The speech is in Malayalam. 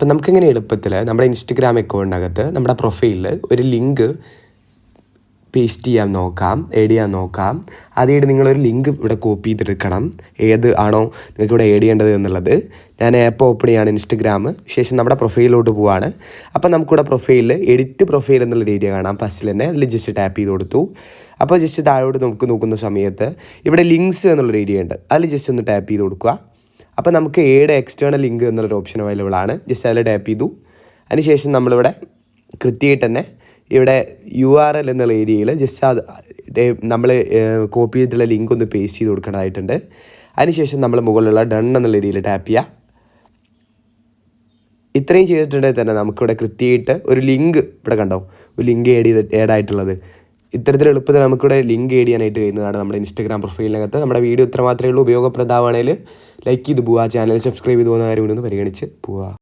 അപ്പം നമുക്കിങ്ങനെ എളുപ്പത്തിൽ നമ്മുടെ ഇൻസ്റ്റഗ്രാം അക്കൗണ്ടിനകത്ത് നമ്മുടെ പ്രൊഫൈലിൽ ഒരു ലിങ്ക് പേസ്റ്റ് ചെയ്യാൻ നോക്കാം, ആഡ് ചെയ്യാൻ നോക്കാം. ആദ്യമായിട്ട് നിങ്ങളൊരു ലിങ്ക് ഇവിടെ കോപ്പി ചെയ്തെടുക്കണം, ഏത് ആണോ നിങ്ങൾക്ക് ഇവിടെ ആഡ് ചെയ്യേണ്ടത് എന്നുള്ളത്. ഞാൻ ആപ്പ് ഓപ്പൺ ചെയ്യാണ് ഇൻസ്റ്റഗ്രാം, ശേഷം നമ്മുടെ പ്രൊഫൈലിലോട്ട് പോവാണ്. അപ്പോൾ നമുക്കിവിടെ പ്രൊഫൈലിൽ എഡിറ്റ് പ്രൊഫൈൽ എന്നുള്ളൊരു ഏരിയ കാണാം ഫസ്റ്റിൽ തന്നെ. അതിൽ ജസ്റ്റ് ടാപ്പ് ചെയ്ത് കൊടുത്തു. അപ്പോൾ ജസ്റ്റ് താഴോട്ട് നമുക്ക് നോക്കുന്ന സമയത്ത് ഇവിടെ ലിങ്ക്സ് എന്നുള്ളൊരു ഏരിയ ഉണ്ട്, അതിൽ ജസ്റ്റ് ഒന്ന് ടാപ്പ് ചെയ്ത് കൊടുക്കുക. അപ്പോൾ നമുക്ക് ഏഡ് എക്സ്റ്റേണൽ ലിങ്ക് എന്നുള്ളൊരു ഓപ്ഷൻ അവൈലബിൾ ആണ്. ജസ്റ്റ് അതിൽ ടാപ്പ് ചെയ്തു. അതിനുശേഷം നമ്മളിവിടെ കൃത്യമായിട്ട് തന്നെ ഇവിടെ URL എന്നുള്ള ഏരിയയിൽ ജസ്റ്റ് അത് നമ്മൾ കോപ്പി ചെയ്തിട്ടുള്ള ലിങ്ക് ഒന്ന് പേസ്റ്റ് ചെയ്ത് കൊടുക്കേണ്ടതായിട്ടുണ്ട്. അതിനുശേഷം നമ്മൾ മുകളിലുള്ള ഡൺ എന്നുള്ള ഏരിയയിൽ ടാപ്പ് ചെയ്യുക. ഇത്രയും ചെയ്തിട്ടുണ്ടെങ്കിൽ തന്നെ നമുക്കിവിടെ കൃത്യമായിട്ട് ഒരു ലിങ്ക് ഇവിടെ കണ്ടോ, ഒരു ലിങ്ക് ആഡ് ആയിട്ടുള്ളത്. ഇത്തരത്തിൽ എളുപ്പത്തിൽ നമുക്കിവിടെ ലിങ്ക് ആഡ് ചെയ്യാനായിട്ട് കഴിയുന്നതാണ് നമ്മുടെ ഇൻസ്റ്റഗ്രാം പ്രൊഫൈലിനകത്ത്. നമ്മുടെ വീഡിയോ ഇത്ര മാത്രമേ ഉള്ളൂ. ഉപയോഗപ്രദമാണെങ്കിൽ ലൈക്ക് ചെയ്ത് പോവുക, ചാനൽ സബ്സ്ക്രൈബ് ചെയ്ത് പോകുന്ന കാര്യം കൂടി ഒന്ന് പരിഗണിച്ച് പോവുക.